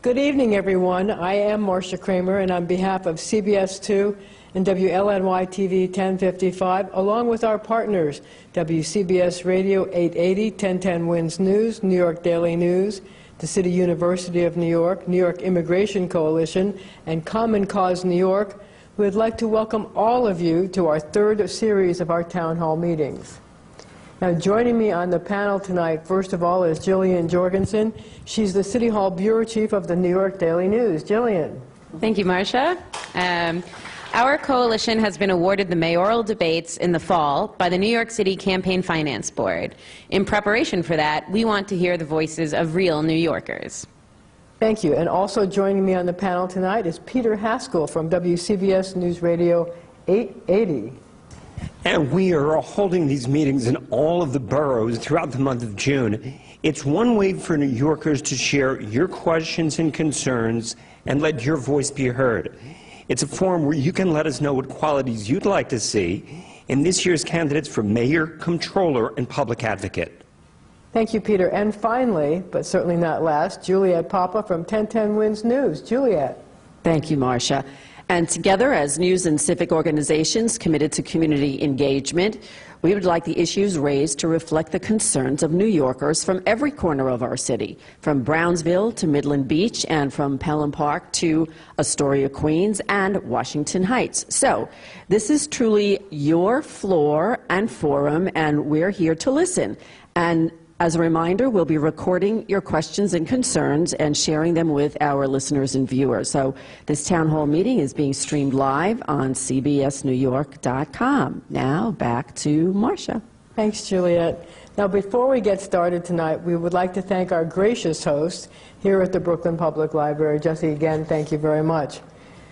Good evening, everyone. I am Marcia Kramer, and on behalf of CBS 2 and WLNY TV 1055, along with our partners, WCBS Radio 880, 1010 Wins News, New York Daily News, the City University of New York, New York Immigration Coalition, and Common Cause New York, we would like to welcome all of you to our third series of our town hall meetings. Now, joining me on the panel tonight, first of all, is Jillian Jorgensen. She's the City Hall Bureau Chief of the New York Daily News. Jillian. Thank you, Marcia. Our coalition has been awarded the mayoral debates in the fall by the New York City Campaign Finance Board. In preparation for that, we want to hear the voices of real New Yorkers. Thank you. And also joining me on the panel tonight is Peter Haskell from WCBS News Radio 880. And we are holding these meetings in all of the boroughs throughout the month of June. It's one way for New Yorkers to share your questions and concerns and let your voice be heard. It's a forum where you can let us know what qualities you'd like to see in this year's candidates for mayor, comptroller, and public advocate. Thank you, Peter. And finally, but certainly not last, Juliet Papa from 1010 Wins News. Juliet. Thank you, Marcia. And together, as news and civic organizations committed to community engagement, we would like the issues raised to reflect the concerns of New Yorkers from every corner of our city, from Brownsville to Midland Beach, and from Pelham Park to Astoria, Queens, and Washington Heights. So, this is truly your floor and forum, and we're here to listen. And as a reminder, we'll be recording your questions and concerns and sharing them with our listeners and viewers. So this town hall meeting is being streamed live on cbsnewyork.com. Now back to Marcia. Thanks, Juliet. Now, before we get started tonight, we would like to thank our gracious host here at the Brooklyn Public Library. Jesse, again, thank you very much.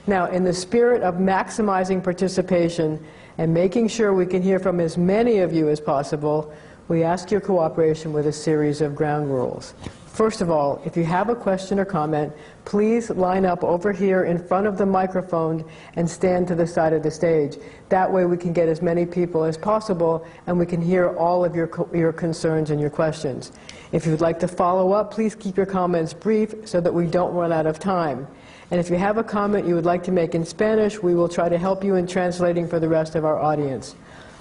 Now, in the spirit of maximizing participation and making sure we can hear from as many of you as possible, we ask your cooperation with a series of ground rules. First of all, if you have a question or comment, please line up over here in front of the microphone and stand to the side of the stage. That way we can get as many people as possible and we can hear all of your concerns and your questions. If you'd like to follow up, please keep your comments brief so that we don't run out of time. And if you have a comment you would like to make in Spanish, we will try to help you in translating for the rest of our audience.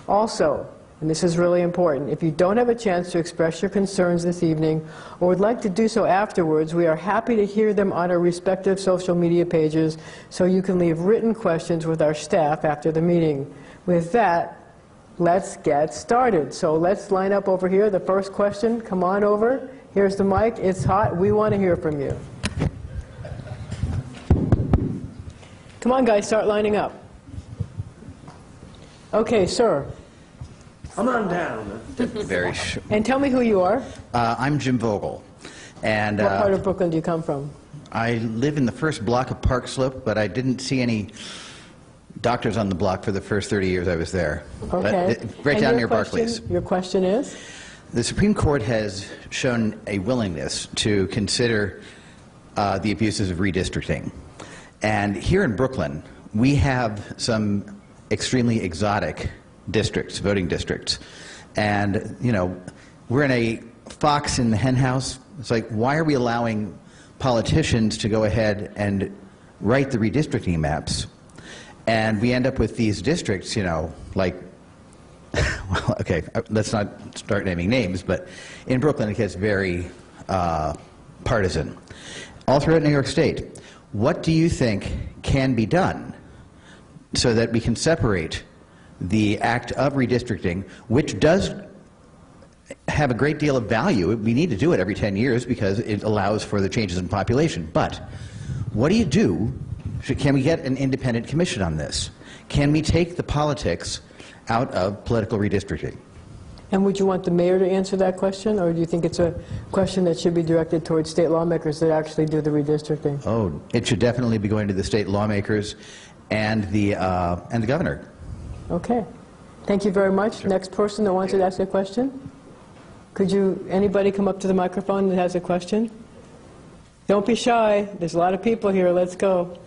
Also, and this is really important, if you don't have a chance to express your concerns this evening or would like to do so afterwards, we are happy to hear them on our respective social media pages so you can leave written questions with our staff after the meeting. With that, let's get started. So let's line up over here. The first question, come on over. Here's the mic. It's hot. We want to hear from you. Come on, guys, start lining up. Okay, sir. Come on down. Very short. And tell me who you are. I'm Jim Vogel. And what part of Brooklyn do you come from? I live in the first block of Park Slope, but I didn't see any doctors on the block for the first 30 years I was there. Okay. But, right down near Barclays. Your question is? The Supreme Court has shown a willingness to consider the abuses of redistricting. And here in Brooklyn, we have some extremely exotic districts, voting districts. And, you know, we're in a fox in the hen house. It's like, why are we allowing politicians to go ahead and write the redistricting maps? And we end up with these districts, you know, like, well, okay, let's not start naming names, but in Brooklyn it gets very partisan. All throughout New York State, what do you think can be done so that we can separate the act of redistricting, which does have a great deal of value? We need to do it every 10 years because it allows for the changes in population. But what do you do? Can we get an independent commission on this? Can we take the politics out of political redistricting? And would you want the mayor to answer that question, or do you think it's a question that should be directed towards state lawmakers that actually do the redistricting? Oh, it should definitely be going to the state lawmakers and the governor. Okay. Thank you very much. Sure. Next person that wants to ask a question? Could you, anybody come up to the microphone that has a question? Don't be shy. There's a lot of people here. Let's go.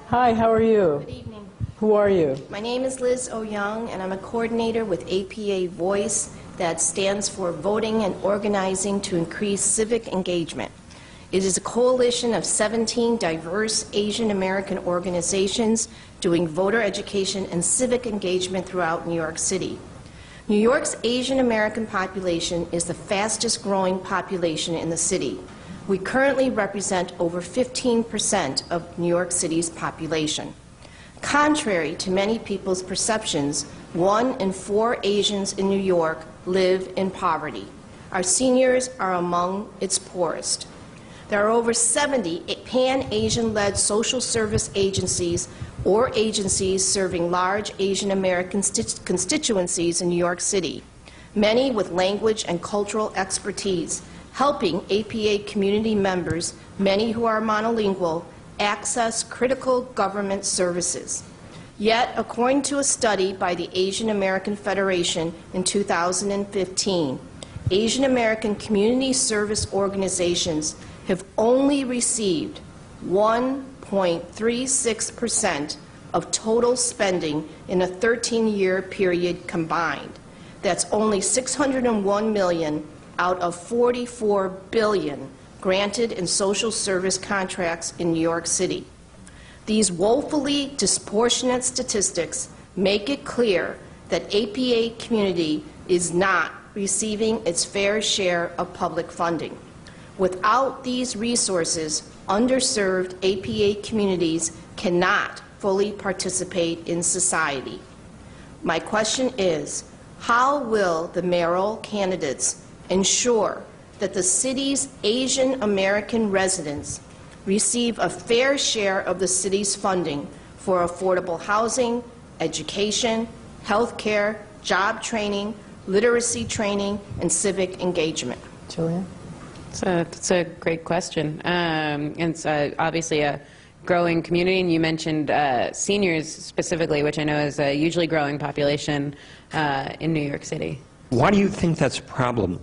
Hi, how are you? Good evening. Who are you? My name is Liz O'Young, and I'm a coordinator with APA Voice, that stands for Voting and Organizing to Increase Civic Engagement. It is a coalition of 17 diverse Asian American organizations doing voter education and civic engagement throughout New York City. New York's Asian American population is the fastest growing population in the city. We currently represent over 15% of New York City's population. Contrary to many people's perceptions, 1 in 4 Asians in New York live in poverty. Our seniors are among its poorest. There are over 70 pan-Asian-led social service agencies or agencies serving large Asian American constituencies in New York City, many with language and cultural expertise, helping APA community members, many who are monolingual, access critical government services. Yet, according to a study by the Asian American Federation in 2015, Asian American community service organizations have only received 1.36% of total spending in a 13-year period combined. That's only $601 million out of $44 billion granted in social service contracts in New York City. These woefully disproportionate statistics make it clear that APA community is not receiving its fair share of public funding. Without these resources, underserved APA communities cannot fully participate in society. My question is, how will the mayoral candidates ensure that the city's Asian American residents receive a fair share of the city's funding for affordable housing, education, health care, job training, literacy training, and civic engagement? Julian? It's a great question. It's obviously a growing community, and you mentioned seniors specifically, which I know is a hugely growing population in New York City. Why do you think that's a problem?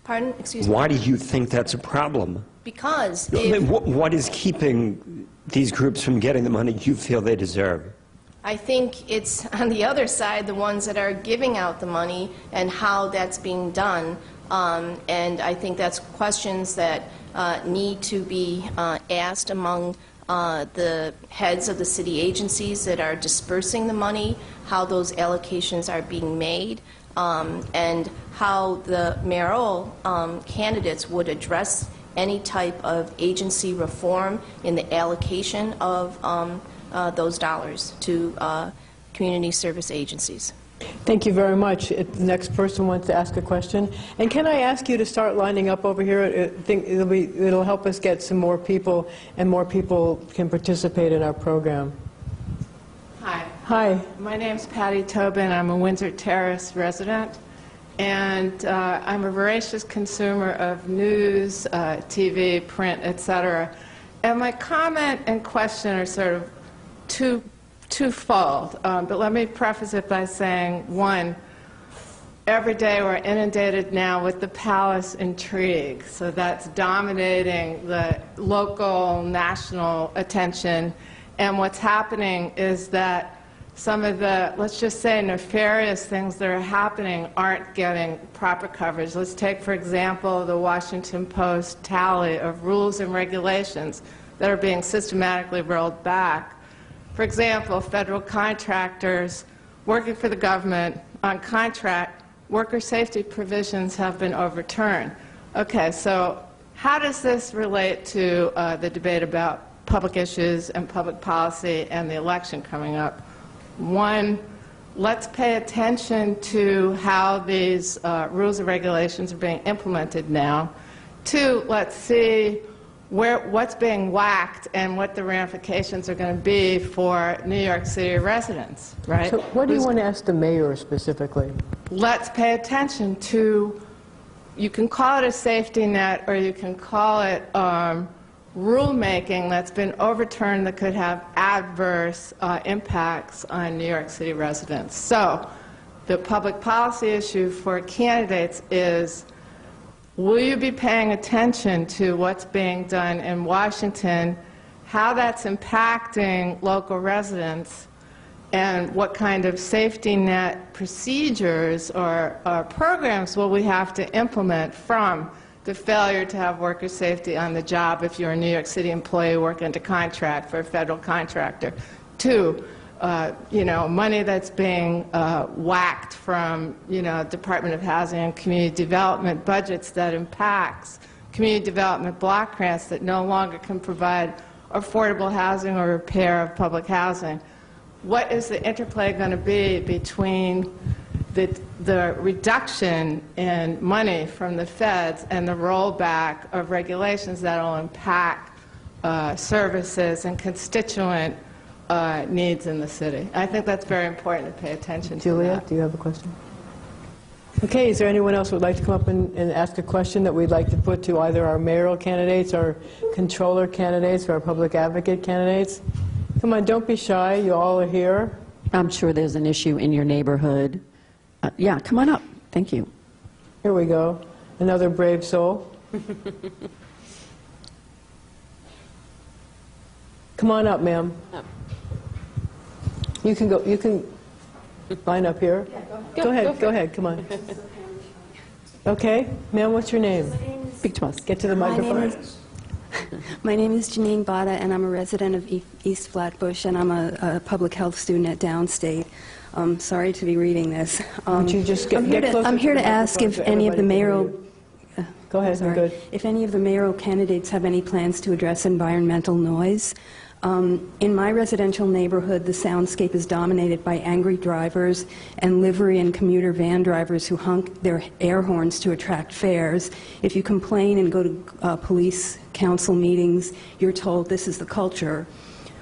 Pardon? Excuse me? Why do you think that's a problem? Because What is keeping these groups from getting the money you feel they deserve? I think it's on the other side, the ones that are giving out the money and how that's being done. And I think that's questions that need to be asked among the heads of the city agencies that are dispersing the money, how those allocations are being made, and how the mayoral candidates would address any type of agency reform in the allocation of those dollars to community service agencies. Thank you very much. The next person wants to ask a question. And can I ask you to start lining up over here? I think it'll help us get some more people, and more people can participate in our program. Hi. Hi. My name's Patty Tobin. I'm a Windsor Terrace resident. And I'm a voracious consumer of news, TV, print, etc. And my comment and question are sort of twofold. But let me preface it by saying, one, every day we're inundated now with the palace intrigue. So that's dominating the local, national attention. And what's happening is that some of the, let's just say, nefarious things that are happening aren't getting proper coverage. Let's take, for example, the Washington Post tally of rules and regulations that are being systematically rolled back. For example, federal contractors working for the government on contract, worker safety provisions have been overturned. Okay, so how does this relate to the debate about public issues and public policy and the election coming up? One, let's pay attention to how these rules and regulations are being implemented now. Two, let's see what's being whacked and what the ramifications are going to be for New York City residents, right? So what do you want to ask the mayor specifically? Let's pay attention to, you can call it a safety net or you can call it rulemaking that's been overturned that could have adverse impacts on New York City residents. So the public policy issue for candidates is, will you be paying attention to what's being done in Washington, how that's impacting local residents, and what kind of safety net procedures or programs will we have to implement from the failure to have worker safety on the job if you're a New York City employee working under contract for a federal contractor. Two, money that's being whacked from, Department of Housing and Community Development budgets that impacts community development block grants that no longer can provide affordable housing or repair of public housing. What is the interplay going to be between the reduction in money from the feds and the rollback of regulations that will impact services and constituent needs in the city? I think that's very important to pay attention to. Julia, do you have a question? Okay, is there anyone else who would like to come up and ask a question that we'd like to put to either our mayoral candidates, our controller candidates, or our public advocate candidates? Come on, don't be shy. You all are here. I'm sure there's an issue in your neighborhood. Yeah, come on up. Thank you. Here we go. Another brave soul. Come on up, ma'am. You can go. You can line up here. Go ahead. Come on. Okay, ma'am. What's your name? Speak to us. Get to the microphone. My name is Janine Bada, and I'm a resident of East Flatbush, and I'm a public health student at Downstate. Sorry to be reading this. Would you just get closer? I'm here to ask if any of the mayoral... Go ahead. Sorry. Good. If any of the mayoral candidates have any plans to address environmental noise. In my residential neighborhood, the soundscape is dominated by angry drivers and livery and commuter van drivers who honk their air horns to attract fares. If you complain and go to police council meetings, you're told this is the culture.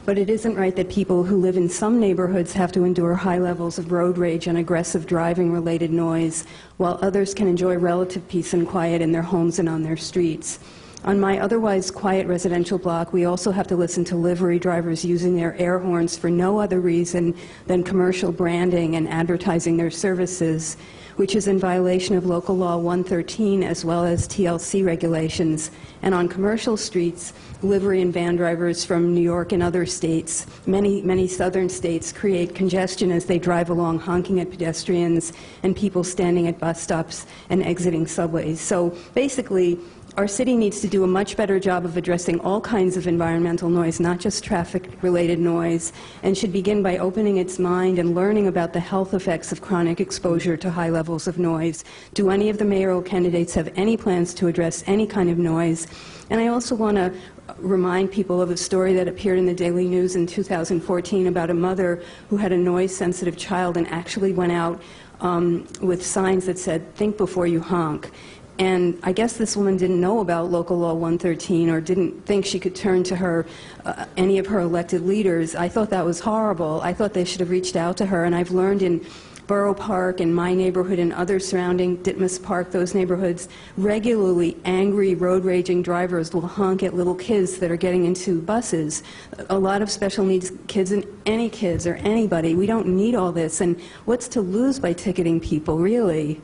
But it isn't right that people who live in some neighborhoods have to endure high levels of road rage and aggressive driving-related noise, while others can enjoy relative peace and quiet in their homes and on their streets. On my otherwise quiet residential block, we also have to listen to livery drivers using their air horns for no other reason than commercial branding and advertising their services, which is in violation of Local Law 113 as well as TLC regulations. And on commercial streets, livery and van drivers from New York and other states, many southern states, create congestion as they drive along, honking at pedestrians and people standing at bus stops and exiting subways. So basically, our city needs to do a much better job of addressing all kinds of environmental noise, not just traffic-related noise, and should begin by opening its mind and learning about the health effects of chronic exposure to high levels of noise. Do any of the mayoral candidates have any plans to address any kind of noise? And I also want to remind people of a story that appeared in the Daily News in 2014 about a mother who had a noise-sensitive child and actually went out with signs that said, "Think before you honk." And I guess this woman didn't know about Local Law 113 or didn't think she could turn to her, any of her elected leaders. I thought that was horrible. I thought they should have reached out to her. And I've learned in Borough Park and my neighborhood and other surrounding Ditmas Park, those neighborhoods, regularly angry road raging drivers will honk at little kids that are getting into buses. A lot of special needs kids and any kids or anybody. We don't need all this. And what's to lose by ticketing people, really?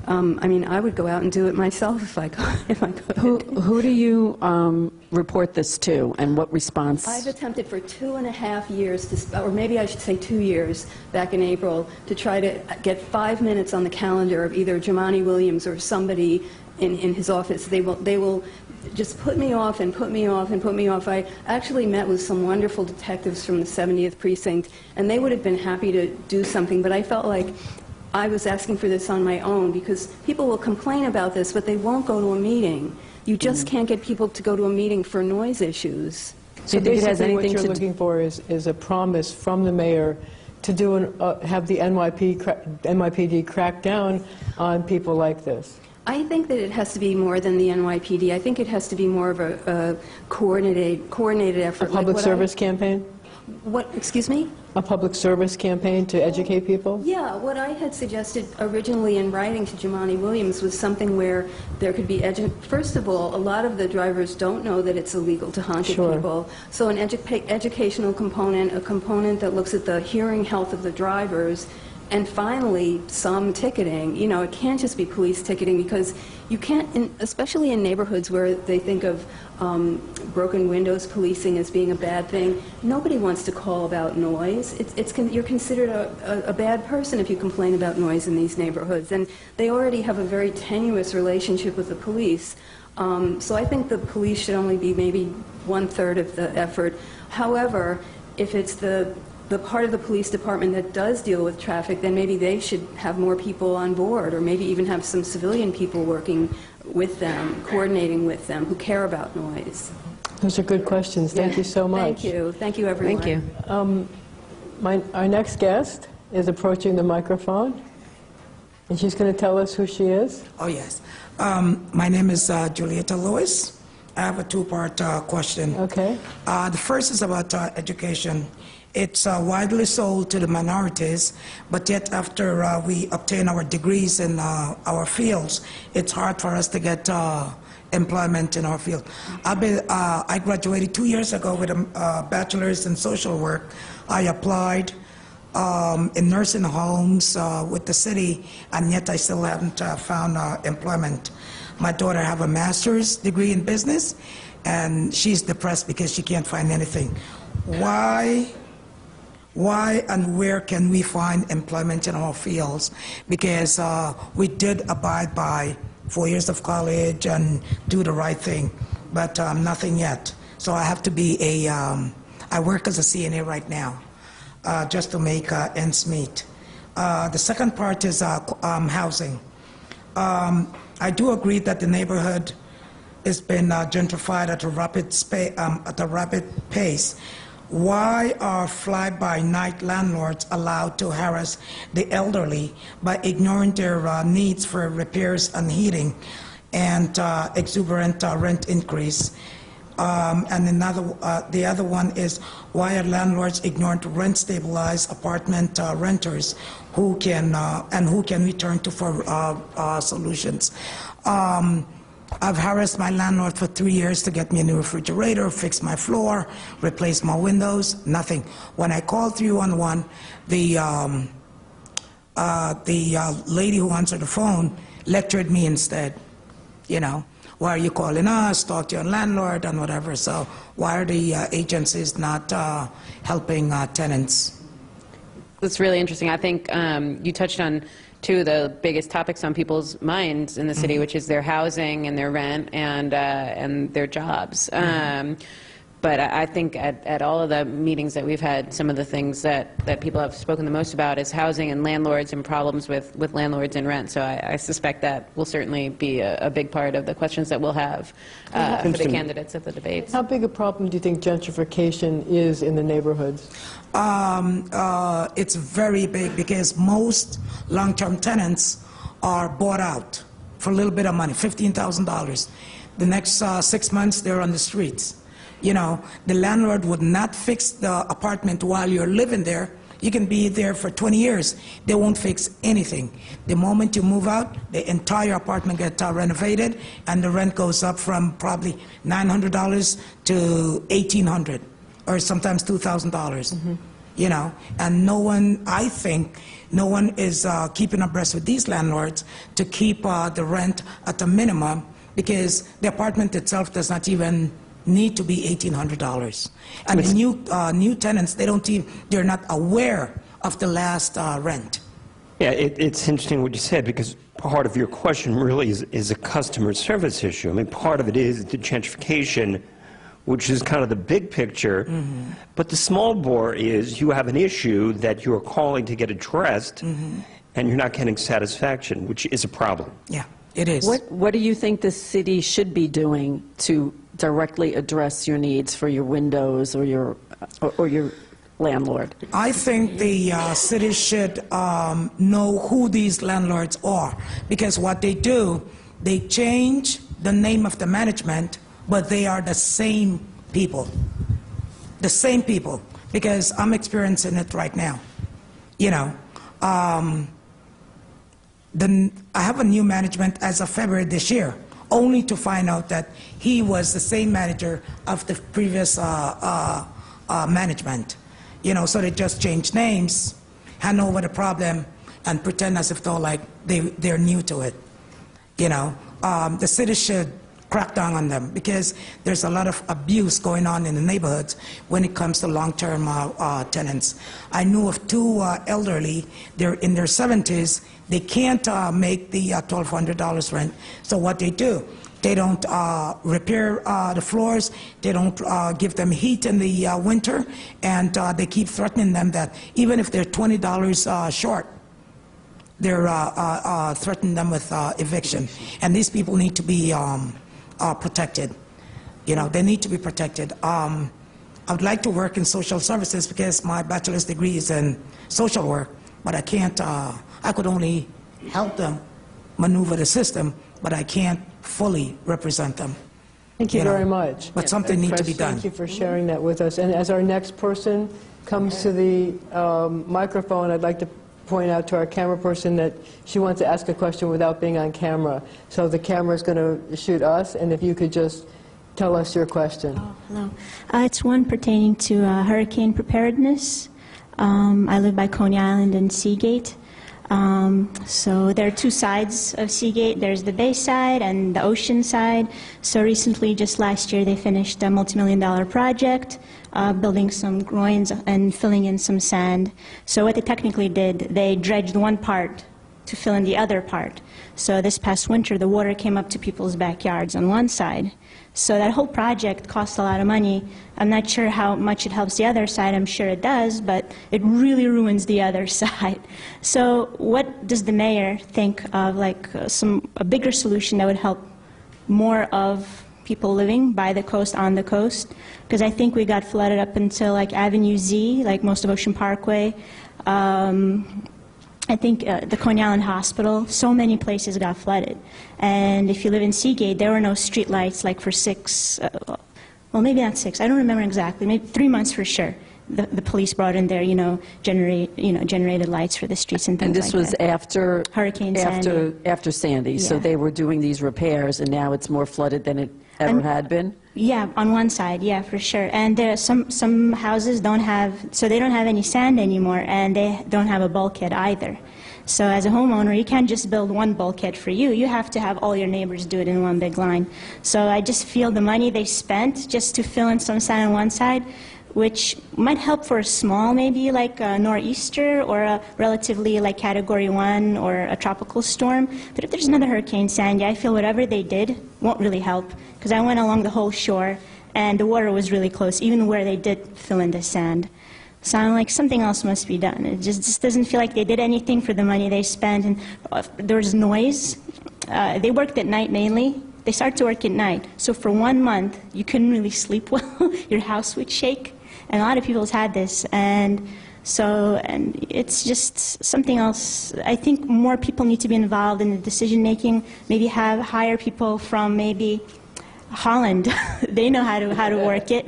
I mean, I would go out and do it myself if I could. Who do you report this to, and what response? I've attempted for 2.5 years, or maybe I should say 2 years, back in April, to try to get 5 minutes on the calendar of either Jemani Williams or somebody in his office. They will just put me off and put me off and put me off. I actually met with some wonderful detectives from the 70th Precinct, and they would have been happy to do something, but I felt like I was asking for this on my own, because people will complain about this, but they won't go to a meeting. You just can't get people to go to a meeting for noise issues. So basically what you're looking for is a promise from the mayor to do have the NYPD crack down on people like this. I think that it has to be more than the NYPD. I think it has to be more of a coordinated effort. A public service campaign? What, excuse me? A public service campaign to educate people? Yeah, what I had suggested originally in writing to Jemani Williams was something where there could be, first of all, a lot of the drivers don't know that it's illegal to honk at people. So an educational component, a component that looks at the hearing health of the drivers, And finally, some ticketing. You know, it can't just be police ticketing, because you can't, especially in neighborhoods where they think of broken windows policing as being a bad thing. Nobody wants to call about noise. You're considered a bad person if you complain about noise in these neighborhoods. And they already have a very tenuous relationship with the police. So I think the police should only be maybe 1/3 of the effort. However, if it's the part of the police department that does deal with traffic, then maybe they should have more people on board, or maybe even have some civilian people working with them, coordinating with them, who care about noise. Those are good questions. Thank you so much. Thank you. Thank you, everyone. Thank you. Our next guest is approaching the microphone, and she's going to tell us who she is. Oh, yes. My name is Julieta Lewis. I have a two-part question. Okay. The first is about education. It's widely sold to the minorities, but yet after we obtain our degrees in our fields, it's hard for us to get employment in our field. I graduated 2 years ago with a bachelor's in social work. I applied in nursing homes with the city, and yet I still haven't found employment. My daughter have a master's degree in business, and she's depressed because she can't find anything. Why and where can we find employment in our fields? Because we did abide by 4 years of college and do the right thing, but nothing yet. So I have to be I work as a CNA right now, just to make ends meet. The second part is housing. I do agree that the neighborhood has been gentrified at a rapid pace. Why are fly-by-night landlords allowed to harass the elderly by ignoring their needs for repairs and heating and exuberant rent increase? And the other one is, why are landlords ignoring rent-stabilized apartment renters who can we turn to for solutions? I've harassed my landlord for 3 years to get me a new refrigerator, fix my floor, replace my windows, nothing. When I called 311, the lady who answered the phone lectured me instead. You know, why are you calling us? Talk to your landlord and whatever. So why are the agencies not helping tenants? That's really interesting. I think you touched on two of the biggest topics on people's minds in the city, which is their housing and their rent and their jobs. But I think at all of the meetings that we've had, some of the things that people have spoken the most about is housing and landlords and problems with landlords and rent. So I suspect that will certainly be a big part of the questions that we'll have for the candidates at the debates. How big a problem do you think gentrification is in the neighborhoods? It's very big, because most long-term tenants are bought out for a little bit of money, $15,000. The next 6 months, they're on the streets. You know, the landlord would not fix the apartment while you're living there. You can be there for 20 years. They won't fix anything. The moment you move out, the entire apartment gets renovated, and the rent goes up from probably $900 to $1,800, or sometimes $2,000. You know, and I think no one is keeping abreast with these landlords to keep the rent at a minimum, because the apartment itself does not even need to be $1,800. And the new tenants, they're not aware of the last rent. Yeah, it's interesting what you said, because part of your question really is a customer service issue. I mean, part of it is the gentrification, which is kind of the big picture, but the small bore is you have an issue that you're calling to get addressed, and you're not getting satisfaction, which is a problem. Yeah, it is. What do you think the city should be doing to directly address your needs for your windows or your landlord? I think the city should know who these landlords are, because what they do, they change the name of the management, but they are the same people. The same people, because I'm experiencing it right now. You know, I have a new management as of February this year, only to find out that he was the same manager of the previous management. You know, so they just changed names, hand over the problem, and pretend as if though like they're new to it. You know, the city should crack down on them because there's a lot of abuse going on in the neighborhoods when it comes to long-term tenants. I knew of two elderly, they're in their 70s, they can't make the $1,200 rent, so what they do, they don't repair the floors, they don't give them heat in the winter, and they keep threatening them that even if they're $20 short, they're threatening them with eviction. And these people need to be protected. You know, they need to be protected. I would like to work in social services because my bachelor's degree is in social work, but I can't, I could only help them maneuver the system, but I can't fully represent them. Thank you very much. But something needs to be done. Thank you for sharing that with us. And as our next person comes to the microphone, I'd like to point out to our camera person that she wants to ask a question without being on camera. So the camera is going to shoot us, and if you could just tell us your question. Oh, hello. It's one pertaining to hurricane preparedness. I live by Coney Island and Seagate. So there are two sides of Seagate. There's the bay side and the ocean side. So recently, just last year, they finished a multi-million-dollar project, building some groins and filling in some sand. So what they technically did, they dredged one part to fill in the other part. So this past winter, the water came up to people's backyards on one side. So that whole project cost a lot of money. I'm not sure how much it helps the other side. I'm sure it does, but it really ruins the other side. So what does the mayor think of, like a bigger solution that would help more of people living by the coast, on the coast? Because I think we got flooded up until like Avenue Z, like most of Ocean Parkway. I think the Coney Island Hospital, so many places got flooded. And if you live in Seagate, there were no street lights like for well, maybe not 6, I don't remember exactly, maybe 3 months for sure. The police brought in their, generated lights for the streets and things like that. And this was after Hurricane Sandy. After Sandy, so Yeah. they were doing these repairs, and now it's more flooded than it ever had been? Yeah, on one side, yeah, for sure. And there are some houses don't have, so they don't have any sand anymore, and they don't have a bulkhead either. So as a homeowner, you can't just build one bulkhead for you. You have to have all your neighbors do it in one big line. So I just feel the money they spent just to fill in some sand on one side, which might help for a small, maybe like a nor'easter or a relatively like Category 1 or a tropical storm. But if there's another Hurricane Sandy, I feel whatever they did won't really help, because I went along the whole shore and the water was really close, even where they did fill in the sand. So I'm like, something else must be done. It just doesn't feel like they did anything for the money they spent. And there was noise. They worked at night mainly. They started to work at night. So for 1 month, you couldn't really sleep well. Your house would shake. And a lot of people have had this. And it's just something else. I think more people need to be involved in the decision-making. Maybe hire people from maybe Holland. They know how to work it.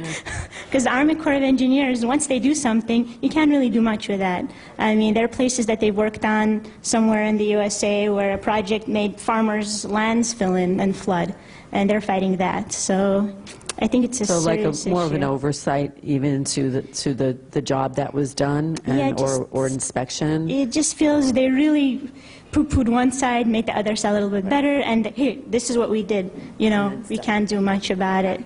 Because the Army Corps of Engineers, once they do something, you can't really do much with that. I mean, there are places that they've worked on somewhere in the USA where a project made farmers' lands fill in and flood, and they're fighting that. So I think it's a serious issue. More of an oversight even to the job that was done, and, or inspection? It just feels they really poo-pooed one side, made the other side a little bit better, and here, this is what we did. We can't do much about it.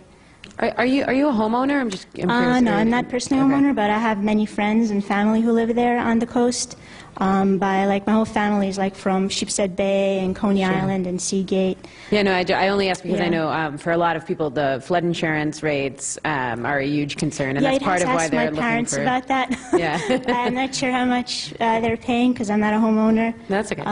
Are you a homeowner? I'm curious. No, I'm not personally a homeowner, but I have many friends and family who live there on the coast. My whole family is from Sheepshead Bay and Coney Island and Seagate. Yeah, no, I only ask because I know for a lot of people the flood insurance rates are a huge concern, and that's part of why they're looking for. Yeah, I'd have to ask my parents about that. Yeah. I'm not sure how much they're paying because I'm not a homeowner. That's okay.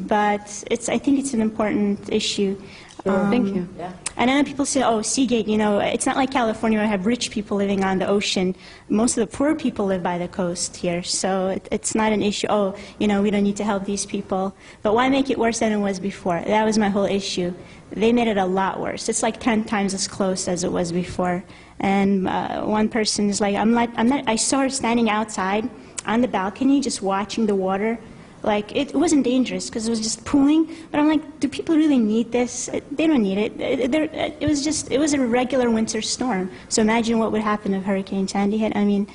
But I think it's an important issue. Thank you. Yeah. And then people say, oh, Seagate, it's not like California where I have rich people living on the ocean. Most of the poor people live by the coast here, so it's not an issue. Oh, we don't need to help these people. But why make it worse than it was before? That was my whole issue. They made it a lot worse. It's like 10 times as close as it was before. And one person is like, I saw her standing outside on the balcony just watching the water. It wasn't dangerous because it was just pooling, but I'm like, do people really need this? They don't need it. It was a regular winter storm. So imagine what would happen if Hurricane Sandy hit. I mean,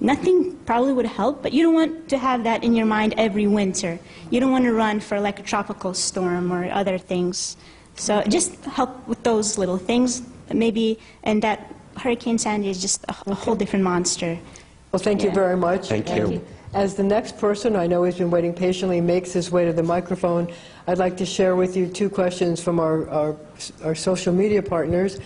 nothing probably would help, but you don't want to have that in your mind every winter. You don't want to run for like a tropical storm or other things. So just help with those little things, maybe, and that Hurricane Sandy is just a whole different monster. Well, thank you very much. Thank you. As the next person, I know he's been waiting patiently, makes his way to the microphone, I'd like to share with you two questions from our social media partners.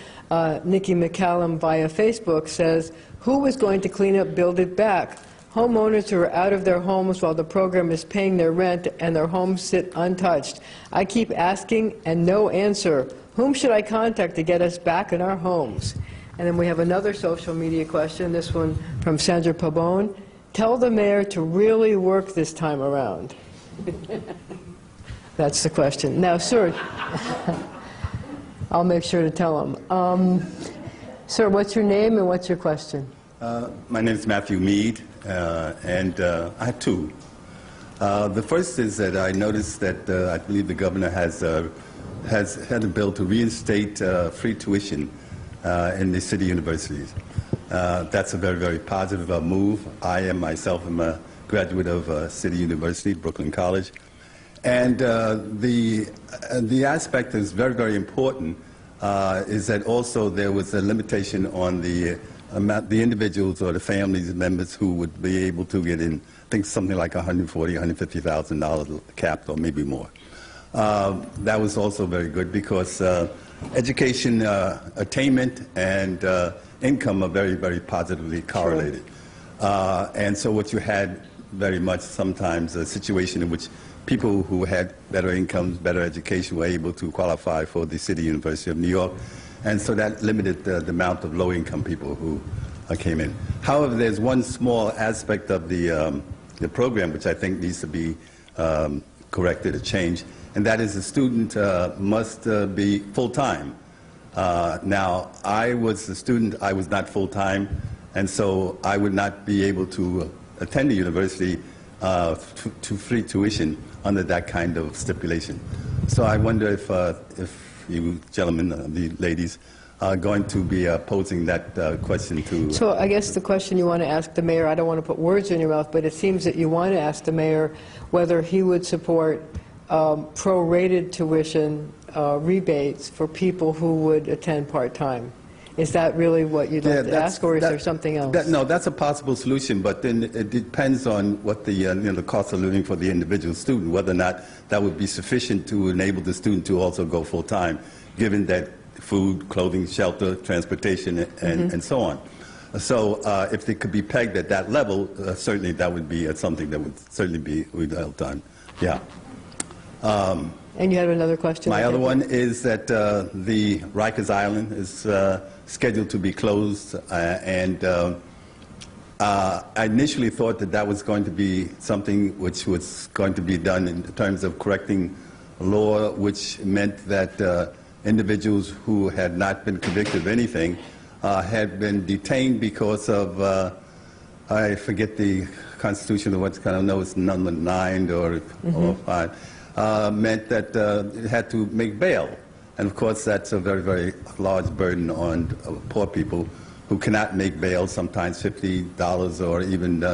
Nikki McCallum via Facebook says, who is going to clean up Build It Back? Homeowners who are out of their homes while the program is paying their rent and their homes sit untouched. I keep asking and no answer. Whom should I contact to get us back in our homes? And then we have another social media question, this one from Sandra Pabon. Tell the mayor to really work this time around. That's the question. Now, sir, I'll make sure to tell him. Sir, what's your name and what's your question? My name is Matthew Mead, and I have two. The first is that I noticed that I believe the governor has had a bill to reinstate free tuition in the city universities. That's a very, very positive move. I myself am a graduate of City University, Brooklyn College. And the aspect that is very, very important is that also there was a limitation on the individuals or the families members who would be able to get in, I think something like $140,000, $150,000 capped or maybe more. That was also very good because education attainment and income are very, very positively correlated. Sure. And so what you had very much sometimes a situation in which people who had better incomes, better education were able to qualify for the City University of New York. And so that limited the amount of low-income people who came in. However, there's one small aspect of the program which I think needs to be corrected or changed, and that is the student must be full-time. Now, I was a student, I was not full-time, and so I would not be able to attend the university to free tuition under that kind of stipulation. So I wonder if you gentlemen, the ladies, are going to be posing that question to... So I guess the question you want to ask the mayor, I don't want to put words in your mouth, but it seems that you want to ask the mayor whether he would support prorated tuition rebates for people who would attend part-time. Is that really what you'd like to ask, or is there something else? No, that's a possible solution, but then it depends on what the cost of living for the individual student, whether or not that would be sufficient to enable the student to also go full-time, given that food, clothing, shelter, transportation, and so on. So if it could be pegged at that level, certainly that would be something that would certainly be well done. Yeah. And you had another question? My other one is that the Rikers Island is scheduled to be closed, and I initially thought that that was going to be something which was going to be done in terms of correcting law, which meant that individuals who had not been convicted of anything had been detained because of, I forget the Constitution of what's kind of know it's number 9 or 5, meant that it had to make bail. And of course, that's a very, very large burden on poor people who cannot make bail, sometimes $50 or even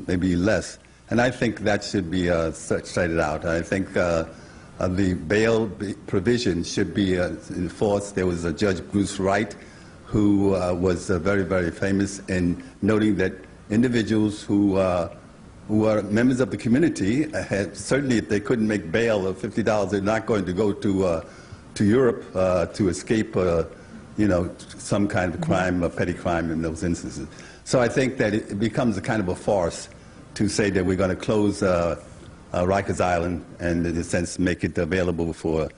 maybe less. And I think that should be cited out. I think the bail provision should be enforced. There was a Judge Bruce Wright who was very, very famous in noting that individuals who are members of the community had, certainly if they couldn't make bail of $50, they're not going to go to Europe to escape, you know, some kind of crime, a petty crime in those instances. So I think that it becomes a kind of a farce to say that we're going to close Rikers Island and, in a sense, make it available for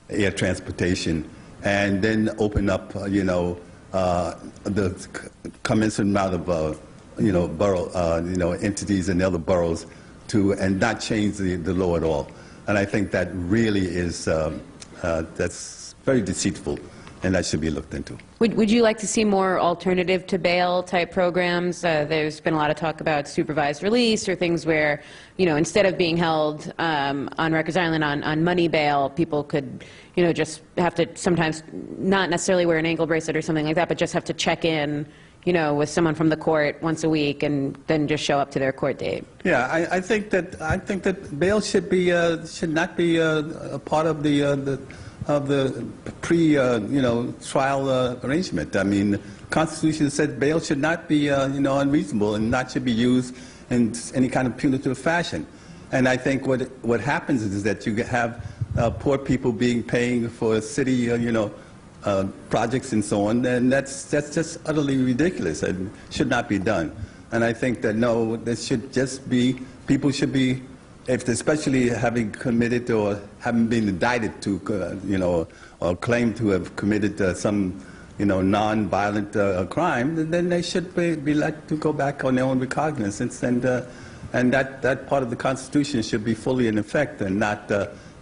air transportation, and then open up, you know, the commensurate amount of, you know, borough, you know, entities in other boroughs to, and not change the law at all. And I think that really is, that's very deceitful, and that should be looked into. Would you like to see more alternative to bail type programs? There's been a lot of talk about supervised release or things where, you know, instead of being held on Rikers Island on money bail, people could, you know, just have to sometimes not necessarily wear an ankle bracelet or something like that, but just have to check in, with someone from the court once a week and then just show up to their court date. Yeah, I think that bail should not be a part of the trial arrangement. I mean, the Constitution says bail should not be unreasonable and not should be used in any kind of punitive fashion. And I think what happens is that you have poor people paying for city projects and so on, and that's just utterly ridiculous and should not be done. And I think that no, this should just be, people should be, especially having committed or having been indicted to, or claimed to have committed some, non-violent crime, then they should be let to go back on their own recognizance, and that part of the Constitution should be fully in effect and not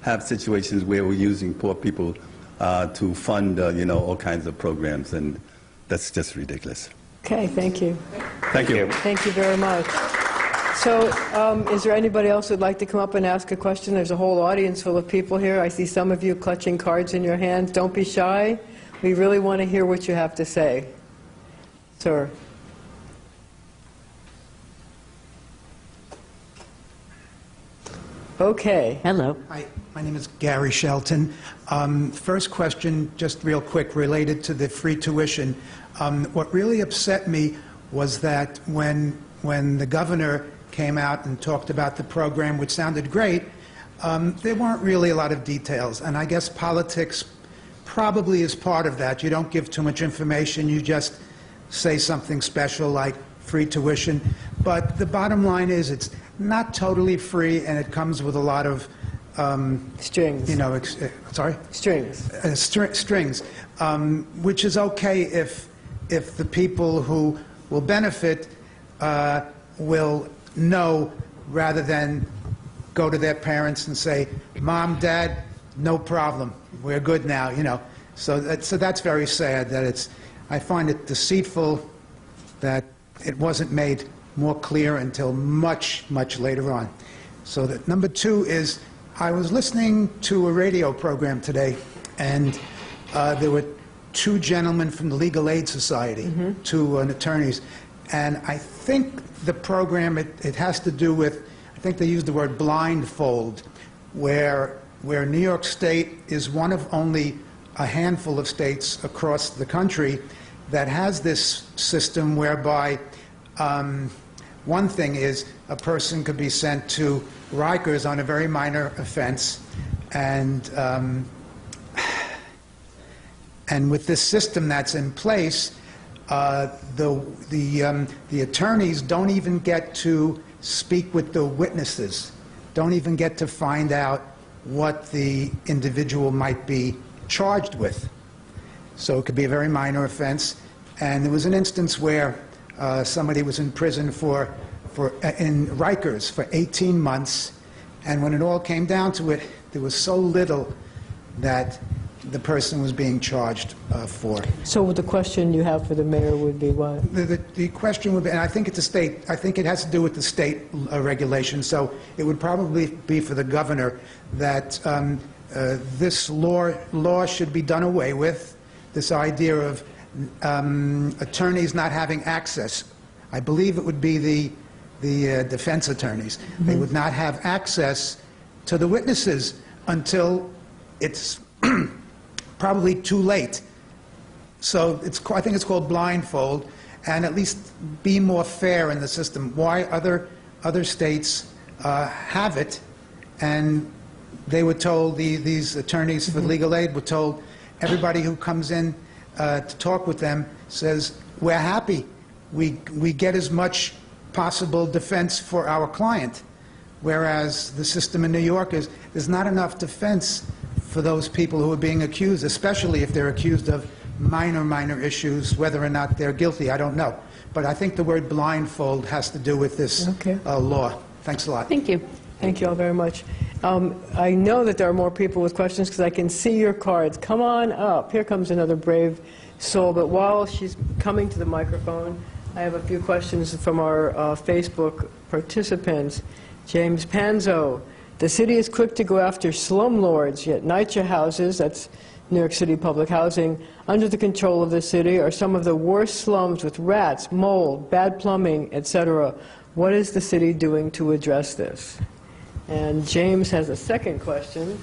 have situations where we're using poor people to fund, all kinds of programs, and that's just ridiculous. Okay, thank you. Thank you. Thank you very much. So, is there anybody else who'd like to come up and ask a question? There's a whole audience full of people here. I see some of you clutching cards in your hands. Don't be shy. We really want to hear what you have to say. Sir. Okay. Hello. Hi, my name is Gary Shelton. First question, just real quick, related to the free tuition. What really upset me was that when the governor came out and talked about the program, which sounded great, there weren't really a lot of details. And I guess politics probably is part of that. You don't give too much information. You just say something special like free tuition. But the bottom line is it's not totally free, and it comes with a lot of strings. Sorry? Strings. Strings, which is okay if the people who will benefit will know, rather than go to their parents and say, "Mom, Dad, no problem, we're good now." So that's very sad. I find it deceitful that it wasn't made more clear until much, much later on. So that number two is, I was listening to a radio program today, and there were two gentlemen from the Legal Aid Society, two attorneys, and I think the program, it has to do with, I think they used the word blindfold, where New York State is one of only a handful of states across the country that has this system whereby one thing is a person could be sent to Rikers on a very minor offense, and with this system that's in place, the attorneys don't even get to speak with the witnesses, don't even get to find out what the individual might be charged with. So it could be a very minor offense. And there was an instance where somebody was in prison in Rikers for 18 months, and when it all came down to it, there was so little that the person was being charged for. So the question you have for the mayor would be what? The question would be, and I think it's a state, I think it has to do with the state regulation, so it would probably be for the governor that this law should be done away with, this idea of attorneys not having access. I believe it would be the defense attorneys. They would not have access to the witnesses until it's probably too late. So I think it's called blindfold, and at least be more fair in the system. Why other states have it, and they were told, these attorneys for legal aid were told, everybody who comes in to talk with them says, we're happy. We get as much possible defense for our client. Whereas the system in New York is, there's not enough defense for those people who are being accused, especially if they're accused of minor issues, whether or not they're guilty, I don't know. But I think the word blindfold has to do with this law. Thanks a lot. Thank you. Thank you all very much. I know that there are more people with questions because I can see your cards. Come on up. Here comes another brave soul. But while she's coming to the microphone, I have a few questions from our Facebook participants. James Panzo. The city is quick to go after slumlords, yet NYCHA houses, that's New York City public housing under the control of the city are some of the worst slums with rats, mold, bad plumbing, etc. What is the city doing to address this? And James has a second question.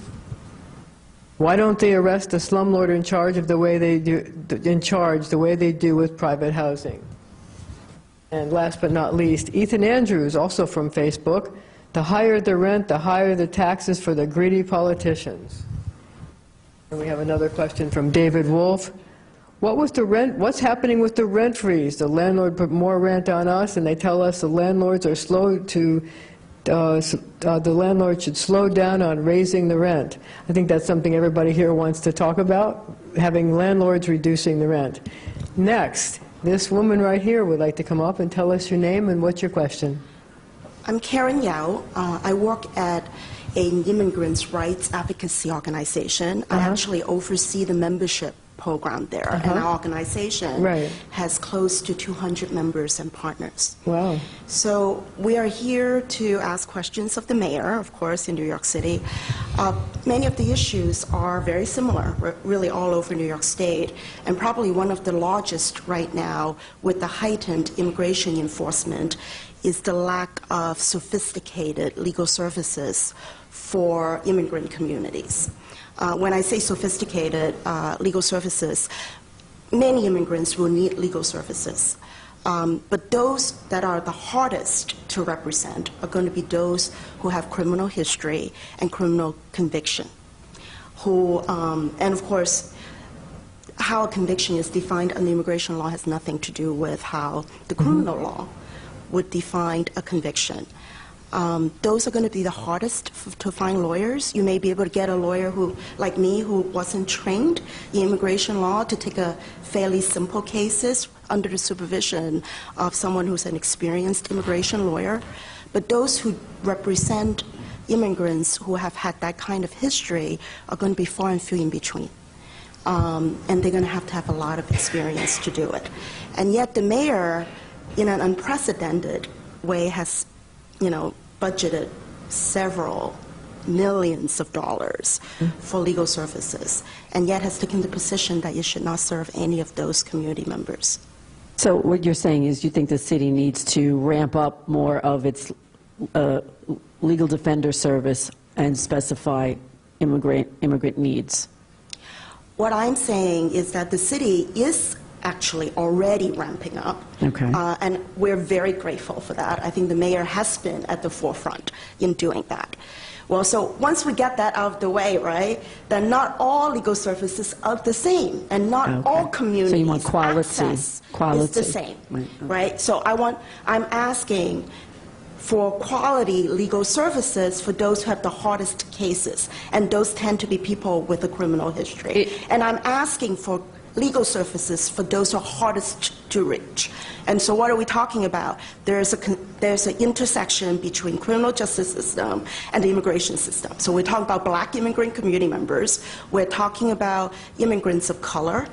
Why don't they arrest the slumlord in charge of the way they do with private housing? And last but not least, Ethan Andrews, also from Facebook. The higher the rent, the higher the taxes for the greedy politicians. And we have another question from David Wolf. What's happening with the rent freeze? The landlord put more rent on us, and they tell us the landlords are slow to. The landlord should slow down on raising the rent. I think that's something everybody here wants to talk about, having landlords reducing the rent. Next, this woman right here would like to come up and tell us your name and what's your question. I'm Karen Yao. I work at an immigrants' rights advocacy organization. I actually oversee the membership program there, and our organization has close to 200 members and partners. Wow. So we are here to ask questions of the mayor, of course, in New York City. Many of the issues are very similar, really all over New York State, and probably one of the largest right now with the heightened immigration enforcement is the lack of sophisticated legal services for immigrant communities. When I say sophisticated legal services, many immigrants will need legal services. But those that are the hardest to represent are going to be those who have criminal history and criminal conviction. And of course, how a conviction is defined under immigration law has nothing to do with how the criminal law would define a conviction. Those are going to be the hardest to find lawyers. You may be able to get a lawyer who, like me, who wasn't trained in immigration law to take a fairly simple cases under the supervision of someone who's an experienced immigration lawyer. But those who represent immigrants who have had that kind of history are going to be far and few in between. And they're going to have a lot of experience to do it. And yet the mayor, in an unprecedented way, has, budgeted several millions of dollars for legal services, and yet has taken the position that you should not serve any of those community members. So what you're saying is you think the city needs to ramp up more of its legal defender service and specify immigrant needs? What I'm saying is that the city is actually already ramping up. Okay. And we're very grateful for that. I think the mayor has been at the forefront in doing that. Well, so once we get that out of the way, right, then not all legal services are the same, and not all communities' so you want quality access is the same, right? So I'm asking for quality legal services for those who have the hardest cases, and those tend to be people with a criminal history. And I'm asking for legal services for those who are hardest to reach. And so what are we talking about? There's an intersection between criminal justice system and the immigration system. So we're talking about black immigrant community members. We're talking about immigrants of color.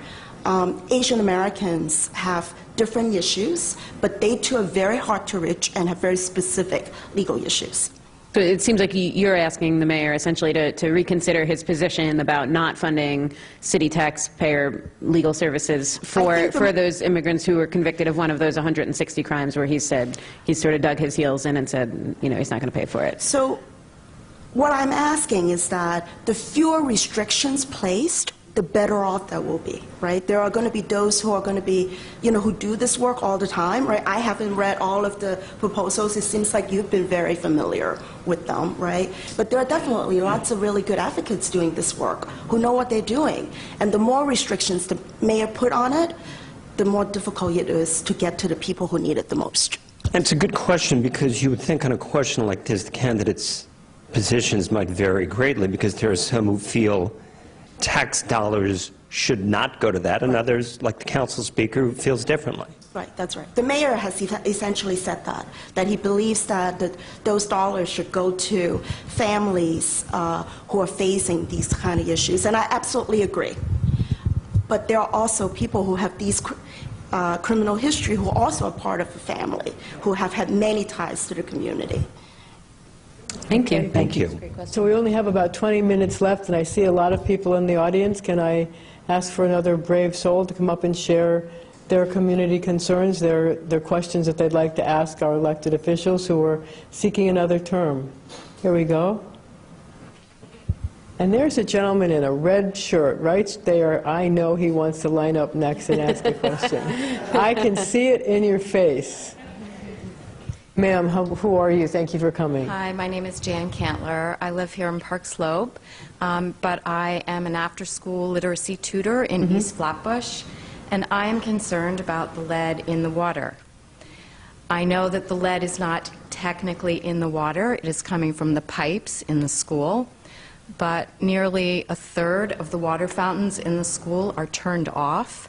Asian Americans have different issues, but they too are very hard to reach and have very specific legal issues. So it seems like you're asking the mayor essentially to reconsider his position about not funding city taxpayer legal services for those immigrants who were convicted of one of those 160 crimes where he said he sort of dug his heels in and said, he's not going to pay for it. So what I'm asking is that the fewer restrictions placed, the better off that will be, right? There are going to be those who are going to be, who do this work all the time, right? I haven't read all of the proposals. It seems like you've been very familiar with them, right? But there are definitely lots of really good advocates doing this work who know what they're doing. And the more restrictions the mayor put on it, the more difficult it is to get to the people who need it the most. And it's a good question, because you would think on a question like this, the candidates' positions might vary greatly, because there are some who feel tax dollars should not go to that, and others, like the council speaker, who feels differently. Right, that's right. The mayor has essentially said that he believes that those dollars should go to families who are facing these kind of issues, and I absolutely agree. But there are also people who have these criminal history who also are part of the family, who have had many ties to the community. Thank you. Thank you. So we only have about 20 minutes left, and I see a lot of people in the audience. Can I ask for another brave soul to come up and share their community concerns, their questions that they'd like to ask our elected officials who are seeking another term? Here we go. And there's a gentleman in a red shirt right there. I know he wants to line up next and ask a question. I can see it in your face. Ma'am, who are you? Thank you for coming. Hi, my name is Jan Cantler. I live here in Park Slope, but I am an after-school literacy tutor in East Flatbush, and I am concerned about the lead in the water. I know that the lead is not technically in the water. It is coming from the pipes in the school, but nearly a third of the water fountains in the school are turned off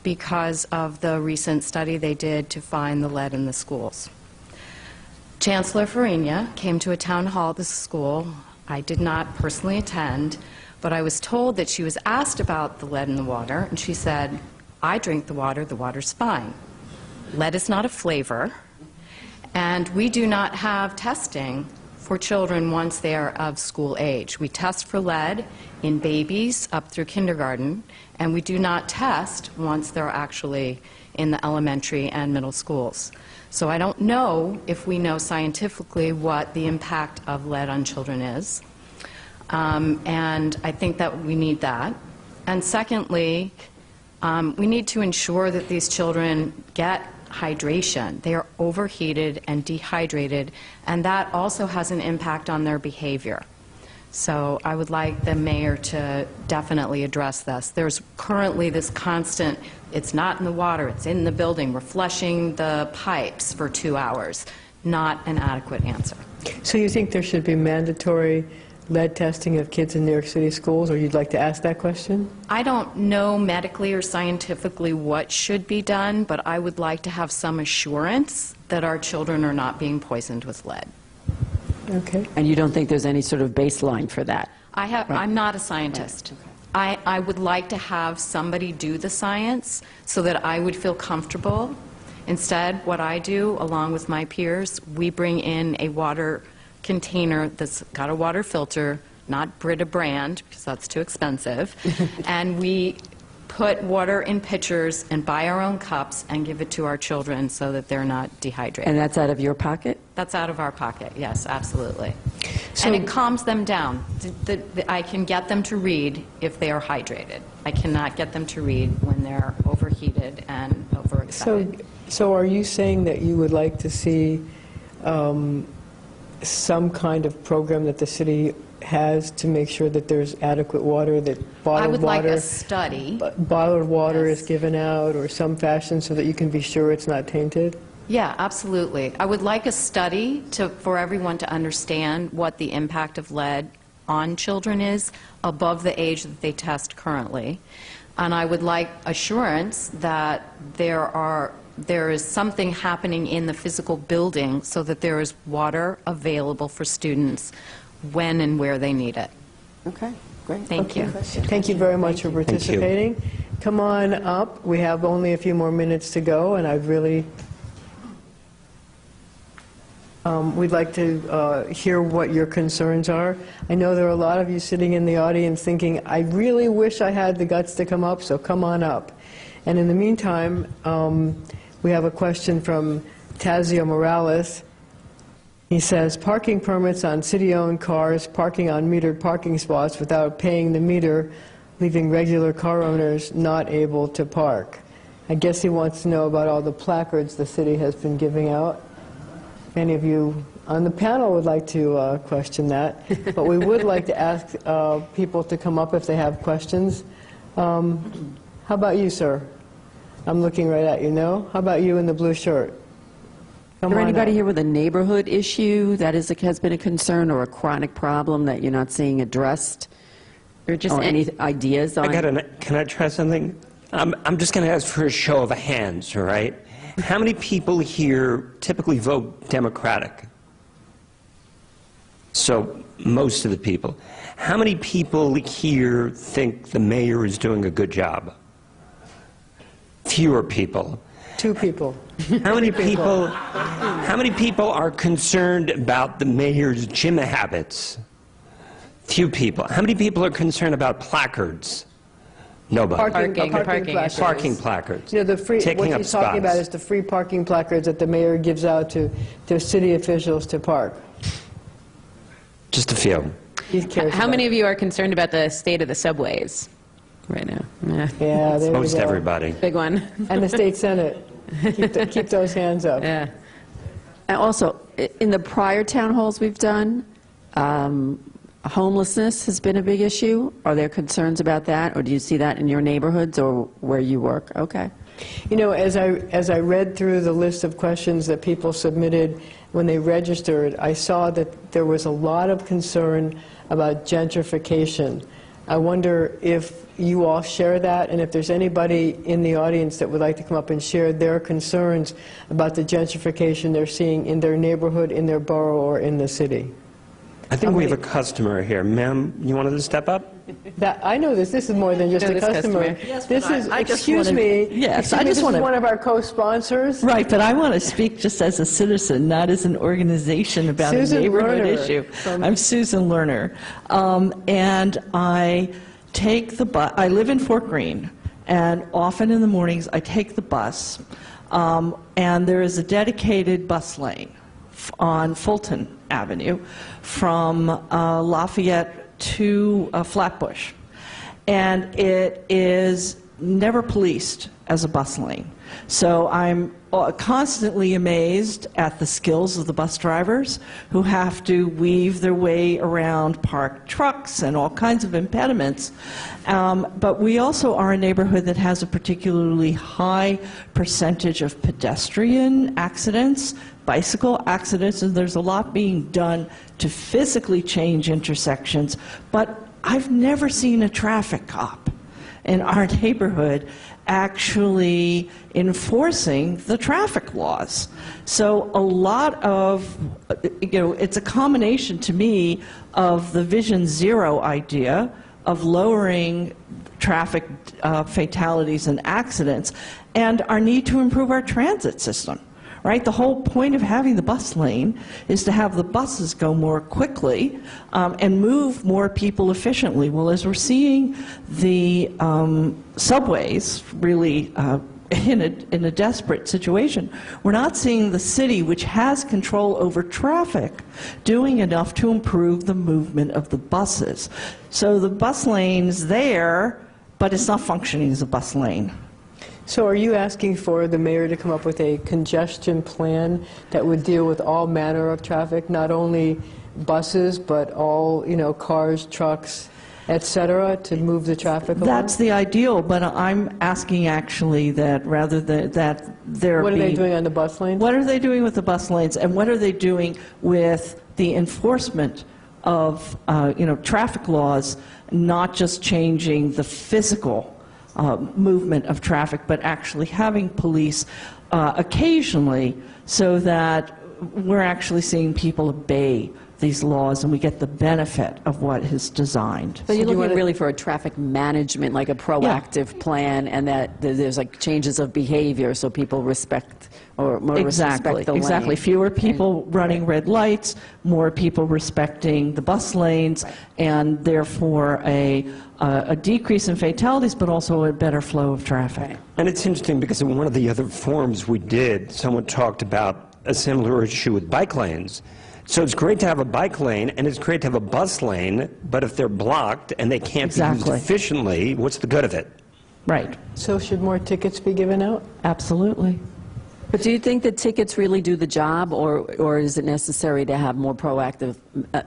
because of the recent study they did to find the lead in the schools. Chancellor Farina came to a town hall at the school. I did not personally attend, but I was told that she was asked about the lead in the water, and she said, "I drink the water's fine. Lead is not a flavor, and we do not have testing for children once they are of school age. We test for lead in babies up through kindergarten, and we do not test once they're actually in the elementary and middle schools. So I don't know if we know scientifically what the impact of lead on children is, and I think that we need that. And secondly, we need to ensure that these children get hydration. They are overheated and dehydrated, and that also has an impact on their behavior. So I would like the mayor to definitely address this. There's currently this constant, it's not in the water, it's in the building. We're flushing the pipes for 2 hours. Not an adequate answer. So you think there should be mandatory lead testing of kids in New York City schools, or you'd like to ask that question? I don't know medically or scientifically what should be done, but I would like to have some assurance that our children are not being poisoned with lead. Okay. And you don't think there's any sort of baseline for that? I'm not a scientist. Right. I would like to have somebody do the science so that I would feel comfortable. Instead, what I do, along with my peers, we bring in a water container that's got a water filter, not Brita brand, because that's too expensive, and we put water in pitchers and buy our own cups and give it to our children so that they're not dehydrated. And that's out of your pocket? That's out of our pocket, yes, absolutely. So, and it calms them down. I can get them to read if they are hydrated. I cannot get them to read when they're overheated and overexcited. So are you saying that you would like to see some kind of program that the city has to make sure that there's adequate water, that bottled I would water, like a study. Bottled water Yes. is given out, or some fashion, so that you can be sure it's not tainted? Yeah, absolutely. I would like a study for everyone to understand what the impact of lead on children is above the age that they test currently. And I would like assurance that there is something happening in the physical building so that there is water available for students when and where they need it. Okay, great. Thank you. Thank you very much for participating. Come on up. We have only a few more minutes to go, and I'd really... we'd like to hear what your concerns are. I know there are a lot of you sitting in the audience thinking, I really wish I had the guts to come up, so come on up. And in the meantime, we have a question from Tazio Morales. He says, parking permits on city-owned cars, parking on metered parking spots without paying the meter, leaving regular car owners not able to park. I guess he wants to know about all the placards the city has been giving out. If any of you on the panel would like to question that, but we would like to ask people to come up if they have questions. How about you, sir? I'm looking right at you, no? How about you in the blue shirt? Is there anybody here with a neighborhood issue that has been a concern or a chronic problem that you're not seeing addressed? Or just any ideas on? Can I try something? I'm just going to ask for a show of hands, all right? How many people here typically vote Democratic? So most of the people. How many people here think the mayor is doing a good job? Fewer people. Two people. How many people are concerned about the mayor's gym habits? Few people. How many people are concerned about placards? Nobody. Parking placards. You know, the free, Taking what up he's talking about spots. is the free parking placards that the mayor gives out to city officials to park. Just a few. He cares How about many it. of you are concerned about the state of the subways right now? Yeah, there Most we go. everybody. Big one. And the state senate. Keep those hands up. Yeah. And also, in the prior town halls we've done, homelessness has been a big issue. Are there concerns about that, or do you see that in your neighborhoods or where you work? Okay. You know, as I read through the list of questions that people submitted when they registered, I saw that there was a lot of concern about gentrification. I wonder if you all share that, and if there's anybody in the audience that would like to come up and share their concerns about the gentrification they're seeing in their neighborhood, in their borough, or in the city. I think we have a customer here. Ma'am, you wanted to step up? I know this. This is more than just a customer. Yes, this but is, I just excuse wanted- me, Yes, I this just want is to... one of our co-sponsors. Right, but I want to speak just as a citizen, not as an organization about Susan a neighborhood Lerner issue. I'm Susan Lerner, and I take the bus. I live in Fort Greene, and often in the mornings I take the bus, and there is a dedicated bus lane on Fulton Avenue from Lafayette to Flatbush. And it is never policed as a bus lane. So I'm constantly amazed at the skills of the bus drivers who have to weave their way around parked trucks and all kinds of impediments. But we also are a neighborhood that has a particularly high percentage of pedestrian accidents, bicycle accidents, and there's a lot being done to physically change intersections. But I've never seen a traffic cop in our neighborhood actually enforcing the traffic laws. So a lot of, it's a combination to me of the Vision Zero idea of lowering traffic fatalities and accidents and our need to improve our transit system. Right? The whole point of having the bus lane is to have the buses go more quickly and move more people efficiently. Well, as we're seeing the subways really in a desperate situation, we're not seeing the city, which has control over traffic, doing enough to improve the movement of the buses. So the bus lane's there, but it's not functioning as a bus lane. So are you asking for the mayor to come up with a congestion plan that would deal with all manner of traffic, not only buses, but all, cars, trucks, et cetera, to move the traffic along? That's the ideal, but I'm asking actually that rather than that there What are they be- doing on the bus lanes? What are they doing with the bus lanes, and what are they doing with the enforcement of traffic laws, not just changing the physical movement of traffic, but actually having police occasionally so that we're actually seeing people obey these laws and we get the benefit of what is designed. So you're looking really for a traffic management, like a proactive plan, and that there's like changes of behavior so people respect or more respect the lane. Exactly. Fewer people running red lights, more people respecting the bus lanes, and therefore a decrease in fatalities, but also a better flow of traffic. And it's interesting because in one of the other forums we did, someone talked about a similar issue with bike lanes. So it's great to have a bike lane, and it's great to have a bus lane, but if they're blocked and they can't be used efficiently, what's the good of it? Right. So should more tickets be given out? Absolutely. But do you think that tickets really do the job, or is it necessary to have more proactive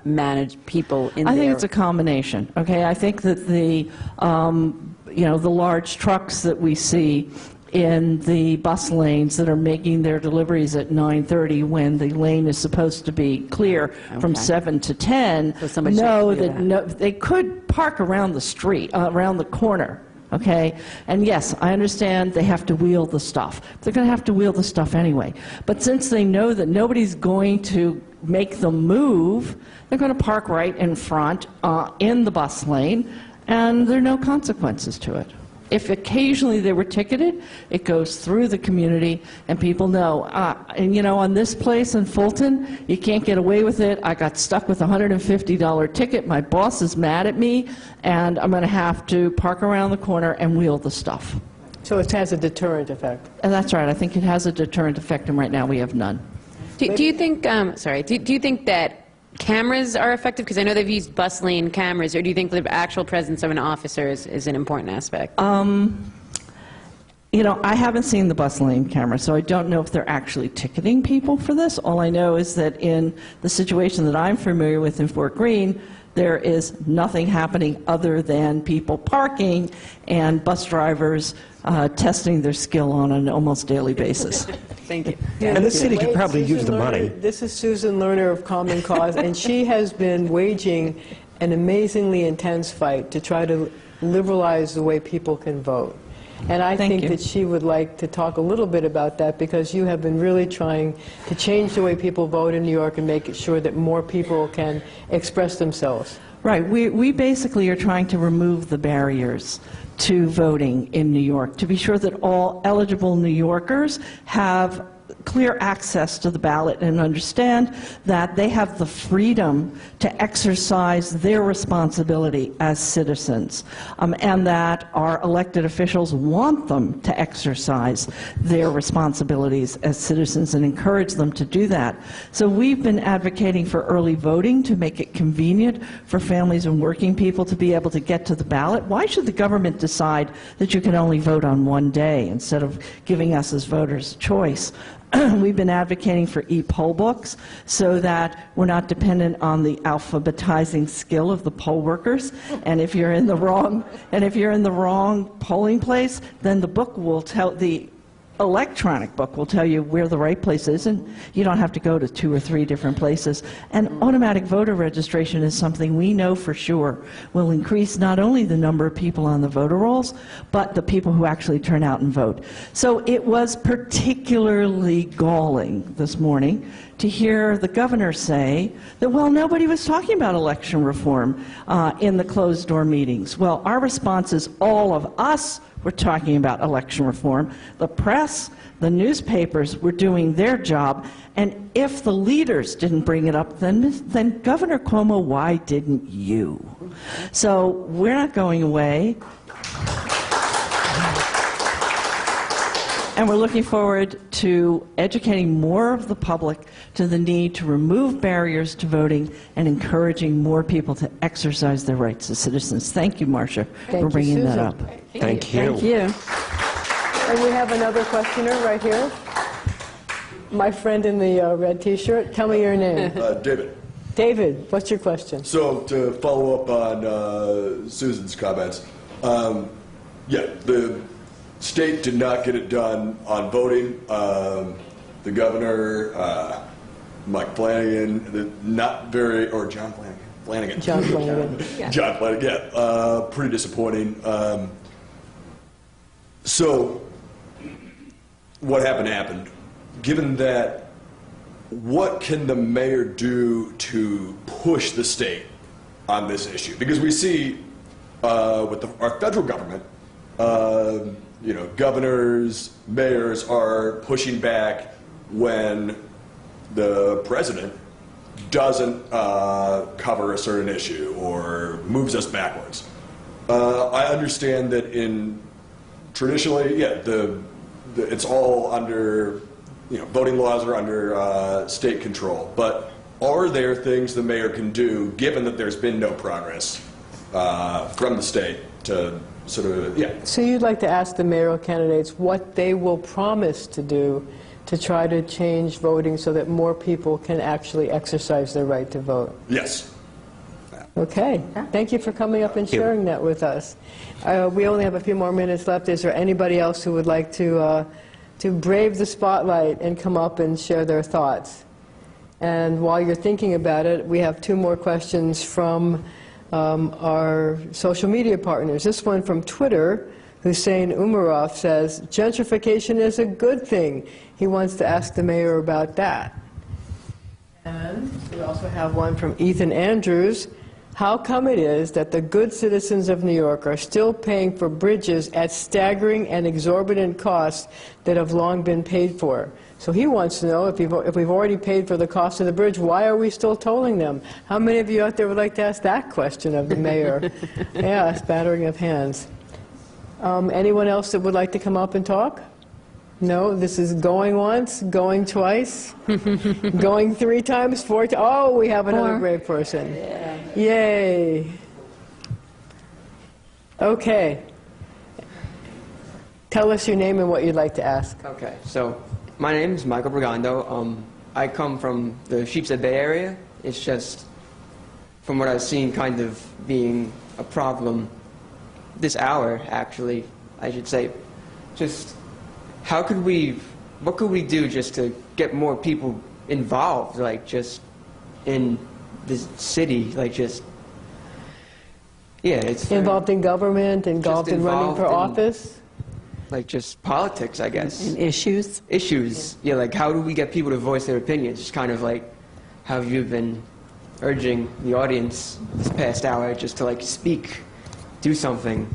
managed people in there? I think it's a combination. Okay, I think that the the large trucks that we see in the bus lanes that are making their deliveries at 9:30 when the lane is supposed to be clear from 7 to 10 know that they could park around the street, around the corner. Okay, and yes, I understand they have to wheel the stuff. They're going to have to wheel the stuff anyway. But since they know that nobody's going to make them move, they're going to park right in front in the bus lane, and there are no consequences to it. if occasionally they were ticketed, it goes through the community, and people know, and you know, on this place in Fulton, you can't get away with it. I got stuck with a $150 ticket. My boss is mad at me, and I'm going to have to park around the corner and wheel the stuff. So it has a deterrent effect. And that's right. I think it has a deterrent effect, and right now we have none. Do you think, do you think that cameras are effective? Because I know they've used bus lane cameras, or do you think the actual presence of an officer is an important aspect? You know, I haven't seen the bus lane camera, so I don't know if they're actually ticketing people for this. All I know is that in the situation that I'm familiar with in Fort Greene, there is nothing happening other than people parking and bus drivers testing their skill on an almost daily basis. Thank you. And the city could probably use the money. This is Susan Lerner of Common Cause, and she has been waging an amazingly intense fight to try to liberalize the way people can vote. And I think that she would like to talk a little bit about that, because you have been really trying to change the way people vote in New York and make sure that more people can express themselves. Right. We basically are trying to remove the barriers to voting in New York, to be sure that all eligible New Yorkers have clear access to the ballot and understand that they have the freedom to exercise their responsibility as citizens, and that our elected officials want them to exercise their responsibilities as citizens and encourage them to do that. So we've been advocating for early voting to make it convenient for families and working people to be able to get to the ballot. Why should the government decide that you can only vote on one day instead of giving us as voters choice? We've been advocating for e-poll books so that we're not dependent on the alphabetizing skill of the poll workers. And if you're in the wrong polling place, then the book will tell, the electronic book will tell you where the right place is, and you don't have to go to 2 or 3 different places. And automatic voter registration is something we know for sure will increase not only the number of people on the voter rolls, but the people who actually turn out and vote. So it was particularly galling this morning to hear the governor say that, well, nobody was talking about election reform in the closed-door meetings. Well, our response is all of us were talking about election reform. The press, the newspapers were doing their job, and if the leaders didn't bring it up, then Governor Cuomo, why didn't you? So we're not going away. And we're looking forward to educating more of the public to the need to remove barriers to voting and encouraging more people to exercise their rights as citizens. Thank you, Marcia, for bringing that up. Thank you. Thank you. And we have another questioner right here. My friend in the red T-shirt. Tell me your name. David. David, what's your question? So to follow up on Susan's comments, yeah, the state did not get it done on voting. The governor, Mike Flanagan, John Flanagan. John Flanagan. Yeah. John Flanagan, yeah. Pretty disappointing. So what happened. Given that, what can the mayor do to push the state on this issue? Because we see with our federal government, you know, governors, mayors are pushing back when the president doesn't cover a certain issue or moves us backwards. I understand that traditionally, yeah, it's all under, you know, voting laws are under state control. But are there things the mayor can do, given that there's been no progress from the state to sort of, yeah. So you'd like to ask the mayoral candidates what they will promise to do to try to change voting so that more people can actually exercise their right to vote? Yes. Okay. Thank you for coming up and sharing that with us. We only have a few more minutes left. Is there anybody else who would like to brave the spotlight and come up and share their thoughts? And while you're thinking about it, we have 2 more questions from our social media partners. This one from Twitter, Hussein Umarov says, gentrification is a good thing. He wants to ask the mayor about that. And we also have one from Ethan Andrews. How come it is that the good citizens of New York are still paying for bridges at staggering and exorbitant costs that have long been paid for? So he wants to know, if we've already paid for the cost of the bridge, why are we still tolling them? How many of you out there would like to ask that question of the mayor? Yeah, spattering of hands. Anyone else that would like to come up and talk? No, this is going once, going twice, going 3 times, 4 times. Oh, we have another brave person. Yeah. Yay. Okay. Tell us your name and what you'd like to ask. Okay, so my name is Michael Brigando. I come from the Sheepshead Bay area. It's just, from what I've seen, kind of being a problem this hour, actually, I should say. Just what could we do just to get more people involved, like just in the city, like just, yeah, it's involved in government, involved in running for office? Like just politics, I guess. And issues? Issues, yeah, like how do we get people to voice their opinions? Just kind of like how you've been urging the audience this past hour just to like speak, do something.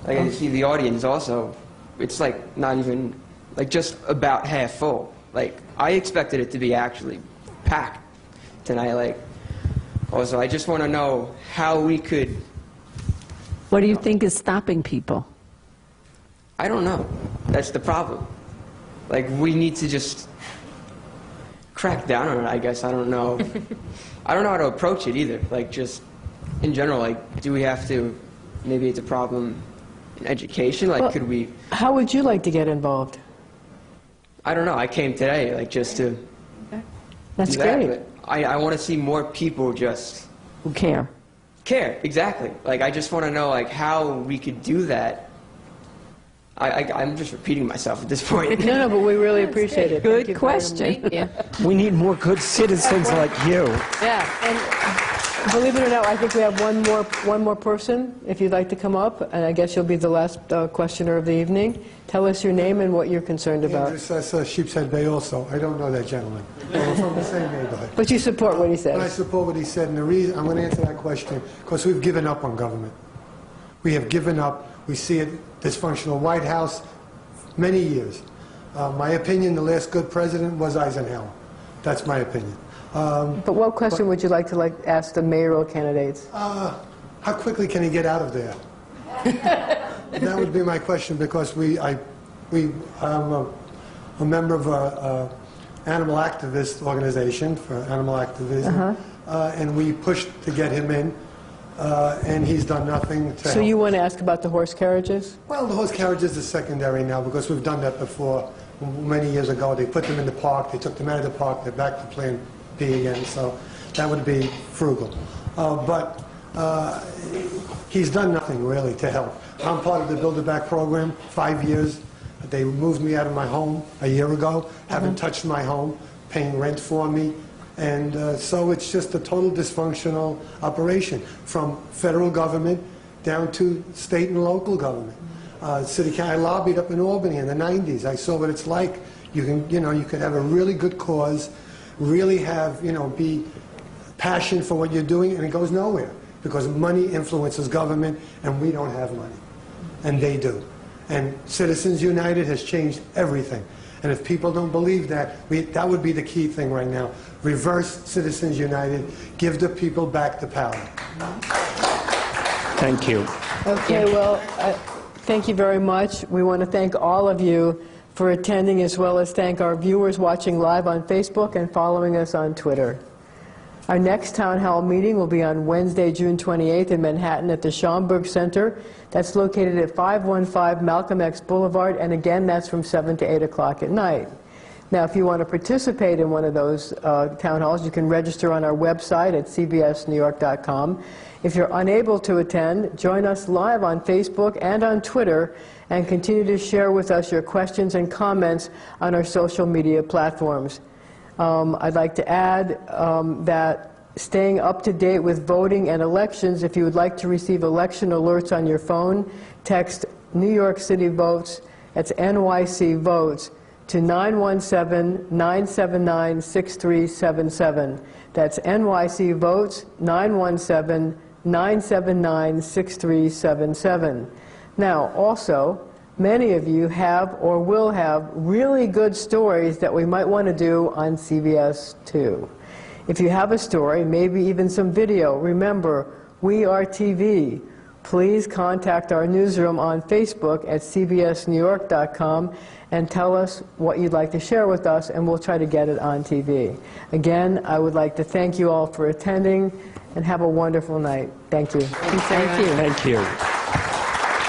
Like I see the audience also, it's like not even, like just about half full. Like I expected it to be actually packed tonight. Like also, I just want to know how we could. What do you think is stopping people? I don't know. That's the problem. Like we need to just crack down on it, I guess. I don't know. I don't know how to approach it either. Like just in general, like do we have to, maybe it's a problem in education, like could we? How would you like to get involved? I don't know. I came today, like just to. That's do that, great. but I want to see more people just. Who care? Care, exactly. Like I just want to know like how we could do that. I'm just repeating myself at this point. No, but we really appreciate it. Good question. Yeah. We need more good citizens like you. Yeah, and believe it or not, I think we have one more person, if you'd like to come up, and I guess you'll be the last questioner of the evening. Tell us your name and what you're concerned about. That's Sheepshead Bay also. I don't know that gentleman. We're from the same neighborhood. But you support what he says. But I support what he said, and the reason I'm going to answer that question, because we've given up on government. We have given up. We see it dysfunctional White House, many years. My opinion, the last good president was Eisenhower. That's my opinion. But what question would you like to ask the mayoral candidates? How quickly can he get out of there? That would be my question, because I'm a member of an animal activist organization for animal activism, and we pushed to get him in. And he's done nothing to So you want to ask about the horse carriages? Well, the horse carriages is secondary now, because we've done that before. Many years ago, they put them in the park, they took them out of the park, they're back to Plan B again, so that would be frugal. But he's done nothing really to help. I'm part of the Build It Back program, 5 years. They moved me out of my home a year ago, haven't touched my home, paying rent for me. And so it's just a total dysfunctional operation, from federal government down to state and local government. I lobbied up in Albany in the 90s. I saw what it's like. You could have a really good cause, really have, be passion for what you're doing, and it goes nowhere, because money influences government, and we don't have money, and they do. And Citizens United has changed everything. And if people don't believe that, that would be the key thing right now. Reverse Citizens United. Give the people back the power. Thank you. Okay, well, thank you very much. We want to thank all of you for attending, as well as thank our viewers watching live on Facebook and following us on Twitter. Our next town hall meeting will be on Wednesday, June 28th in Manhattan at the Schomburg Center. That's located at 515 Malcolm X Boulevard, and again, that's from 7 to 8 o'clock at night. Now, if you want to participate in one of those town halls, you can register on our website at cbsnewyork.com. If you're unable to attend, join us live on Facebook and on Twitter, and continue to share with us your questions and comments on our social media platforms. I'd like to add that staying up to date with voting and elections, if you would like to receive election alerts on your phone, text New York City Votes, that's NYC Votes, to 917-979-6377. That's NYC Votes, 917-979-6377. Now, also, many of you have or will have really good stories that we might want to do on CBS 2. If you have a story, maybe even some video, remember, we are TV. Please contact our newsroom on Facebook at cbsnewyork.com and tell us what you'd like to share with us, and we'll try to get it on TV. Again, I would like to thank you all for attending, and have a wonderful night. Thank you. Thank you. Thank you.